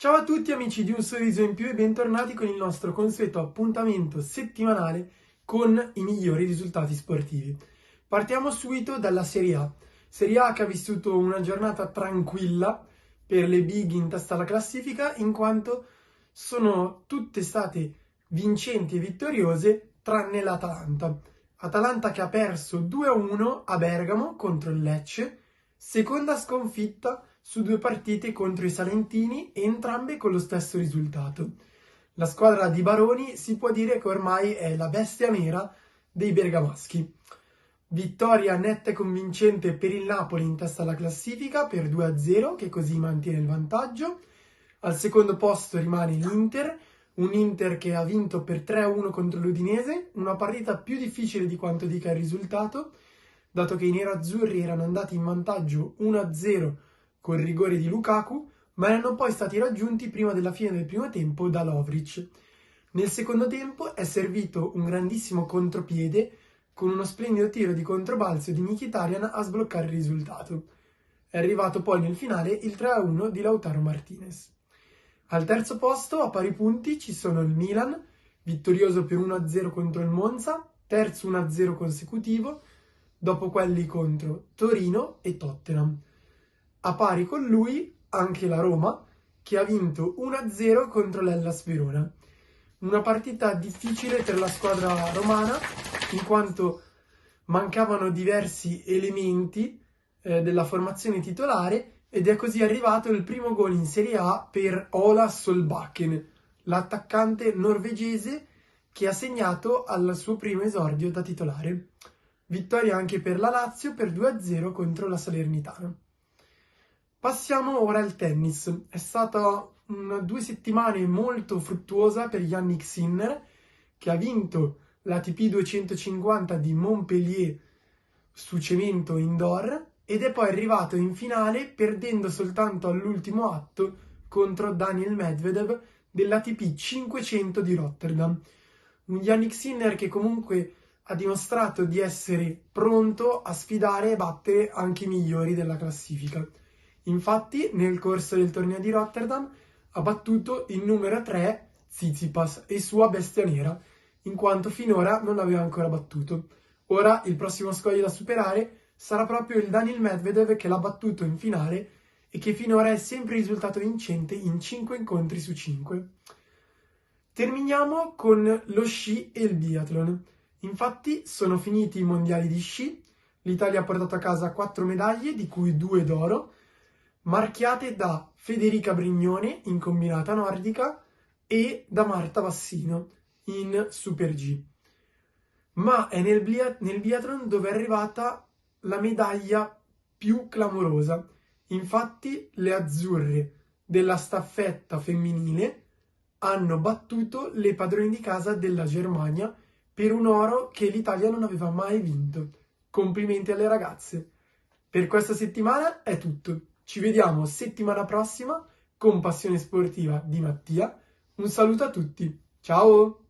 Ciao a tutti amici di Un Sorriso in Più e bentornati con il nostro consueto appuntamento settimanale con i migliori risultati sportivi. Partiamo subito dalla Serie A che ha vissuto una giornata tranquilla per le big in testa alla classifica in quanto sono tutte state vincenti e vittoriose tranne l'Atalanta. Atalanta che ha perso 2-1 a Bergamo contro il Lecce, seconda sconfitta su due partite contro i salentini, entrambe con lo stesso risultato. La squadra di Baroni si può dire che ormai è la bestia nera dei bergamaschi. Vittoria netta e convincente per il Napoli in testa alla classifica per 2-0, che così mantiene il vantaggio. Al secondo posto rimane l'Inter, un Inter che ha vinto per 3-1 contro l'Udinese, una partita più difficile di quanto dica il risultato, dato che i nerazzurri erano andati in vantaggio 1-0 col rigore di Lukaku, ma erano poi stati raggiunti prima della fine del primo tempo da Lovric. Nel secondo tempo è servito un grandissimo contropiede con uno splendido tiro di controbalzo di Mkhitaryan a sbloccare il risultato. È arrivato poi nel finale il 3-1 di Lautaro Martinez. Al terzo posto, a pari punti, ci sono il Milan, vittorioso per 1-0 contro il Monza, terzo 1-0 consecutivo, dopo quelli contro Torino e Tottenham. A pari con lui anche la Roma, che ha vinto 1-0 contro l'Hellas Verona. Una partita difficile per la squadra romana, in quanto mancavano diversi elementi della formazione titolare ed è così arrivato il primo gol in Serie A per Ola Solbakken, l'attaccante norvegese che ha segnato al suo primo esordio da titolare. Vittoria anche per la Lazio per 2-0 contro la Salernitana. Passiamo ora al tennis. È stata 2 settimane molto fruttuosa per Jannik Sinner, che ha vinto l'ATP 250 di Montpellier su cemento indoor ed è poi arrivato in finale perdendo soltanto all'ultimo atto contro Daniil Medvedev dell'ATP 500 di Rotterdam. Un Jannik Sinner che comunque ha dimostrato di essere pronto a sfidare e battere anche i migliori della classifica. Infatti, nel corso del torneo di Rotterdam ha battuto il numero 3 Tsitsipas e sua bestia nera, in quanto finora non l'aveva ancora battuto. Ora il prossimo scoglio da superare sarà proprio il Daniil Medvedev che l'ha battuto in finale e che finora è sempre risultato vincente in 5 incontri su 5. Terminiamo con lo sci e il biathlon. Infatti sono finiti i mondiali di sci, l'Italia ha portato a casa 4 medaglie, di cui 2 d'oro, marchiate da Federica Brignone in combinata nordica e da Marta Vassino in Super G. Ma è nel biathlon dove è arrivata la medaglia più clamorosa. Infatti le azzurre della staffetta femminile hanno battuto le padrone di casa della Germania per un oro che l'Italia non aveva mai vinto. Complimenti alle ragazze. Per questa settimana è tutto. Ci vediamo settimana prossima con Passione Sportiva di Mattia. Un saluto a tutti. Ciao!